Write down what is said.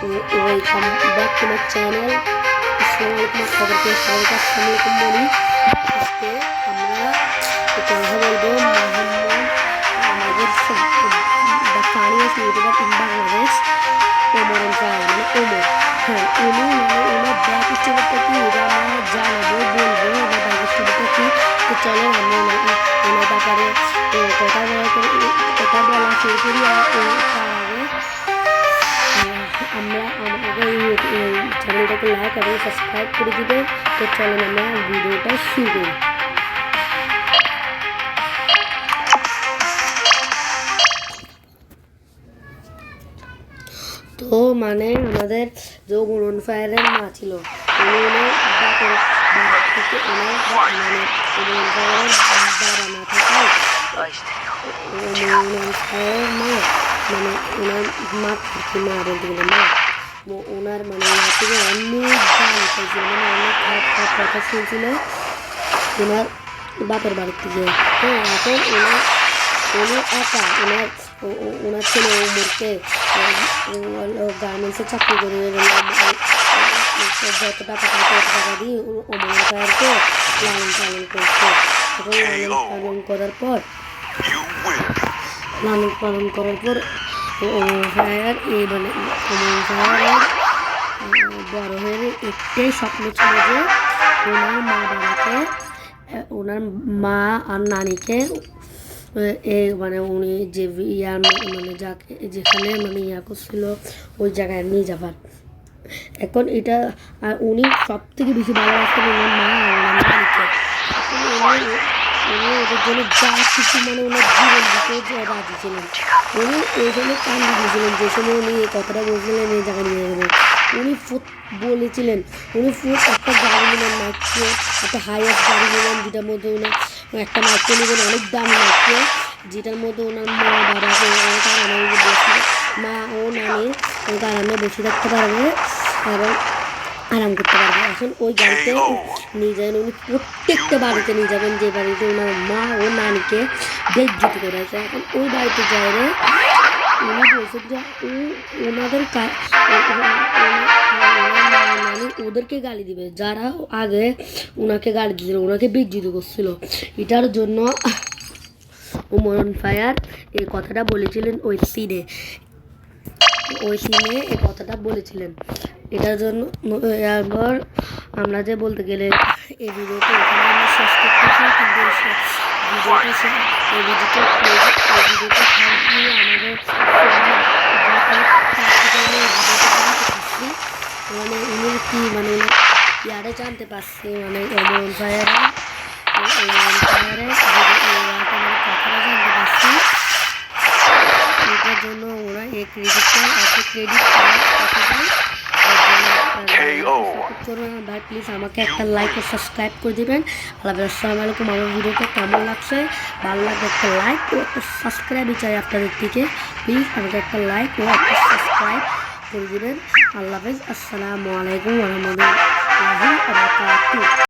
Welcome back to my channel. আসসালামু আলাইকুম, খবরকে সবাইকে আসসালামু আলাইকুম বলি। আজকে আমরা কথা বলবো আমাদের the funniest YouTuber in Bangladesh Omar fire মানে ওমর। হ্যাঁ, উনি ওনার ব্যাক স্টোরিটা কি এটা আমরা জানাবো, বলবো ওনার ব্যাক স্টোরিটা কি। তো চলো আমরা ওনার ব্যাপারে কথা বলা শুরু করি। তার আগে আমরা আমাদের চ্যানেলটাকে লাইক এবং সাবস্ক্রাইব করে দিবেন। তো চলেন আমরা ভিডিওটা শুরু করি। তো মানে আমাদের যে ওমর ফায়ারের মা ছিল, উনি থেকে ওনার মানে ওমর ফায়ারের বাবা না থাকায় ওমর ফায়ারের মা মানে ওনার মা থাকি মা বলতে গেলে মা ওনার মানে থেকে অনেক গান খাইছিল, মানে অনেক খারাপ খারাপ কথা শুনছিল ওনার বাপের বাড়ির থেকে। হ্যাঁ, এখন উনি একা ওনার ছেলে ওমরকে গার্মেন্টসে চাকরি করে যত টাকা দিয়ে ওমর ফায়ারকে লালন পালন করছে। এখন লালন পালন করার পর ওমর ফায়ার মানে ওমর ফায়ারের বড় হয়ে একটাই স্বপ্ন ছিল যে ওনার মা আর নানিকে মানে উনি যে মানে যেখানে মানে করছিল ওই জায়গায় নিয়ে যাবার। এখন এটা উনি সব থেকে বেশি ভালোবাসতেন ওনার মা আর ওনার নানিকে। উনি ওদের জন্য যা কিছু মানে ওনার জীবন দিতে রাজি ছিলেন। উনি ওই জন্য কান্দি দিয়েছিলেন যে সময় উনি এই কথাটা বলছিলেন এই জায়গায় নিয়ে যাবেন। উনি বলেছিলেন উনি একটা গাড়ি নেবেন, মাইককে একটা হাইয়েস্ট গাড়ি নেবেন, যেটার মধ্যে উনি একটা মাইককে নেবেন অনেক দামি মাইককে, যেটার মধ্যে ওনার মা বাবাকে অনেক আরামে মা ও নানির অনেক আরামে বসে থাকতে পারবে এবং আরাম করতে পারবে। এখন ওই গাড়িতে নিয়ে যাবেন, উনি প্রত্যেকটা বাড়িতে নিয়ে যাবেন যে বাড়িতে ওনার মা ও নানিকে বেজ্জতি করে আছে। এখন ওই বাড়িতে যাই উনি বলছেন যে ওনাদের নানি ওদেরকে গালি দিবে যারা আগে ওনাকে গালি দিয়েছিল, ওনাকে বেজ্জতি করছিল। এটার জন্য ওমর ফায়ার এই কথাটা বলেছিলেন ওই সিনে এই কথাটা বলেছিলেন। এটার জন্য এরপর আমরা যে বলতে গেলে এই ভিডিওটা এখানে আমরা শেষ করতেছি, কিন্তু মানে উনি কি মানে ইয়ারে জানতে পারছি মানে ওমর ফায়ারের কথাটা জানতে পারছি। এটার জন্য ওরা এই ক্রেডিট ভাই প্লিজ আমাকে একটা লাইক ও সাবস্ক্রাইব করে দেবেন। আসসালামু আলাইকুম। আমার ভিডিওটা কেমন লাগছে, ভালো লাগবে একটা লাইক ও একটা সাবস্ক্রাইবই চাই আপনাদের থেকে। প্লিজ আমাকে একটা লাইক ও একটা সাবস্ক্রাইব করে দেবেন। আল্লাহ হাফেজ। আসসালামু আলাইকুম ওয়া রাহমাতুল্লাহি ওয়া বারাকাতুহু।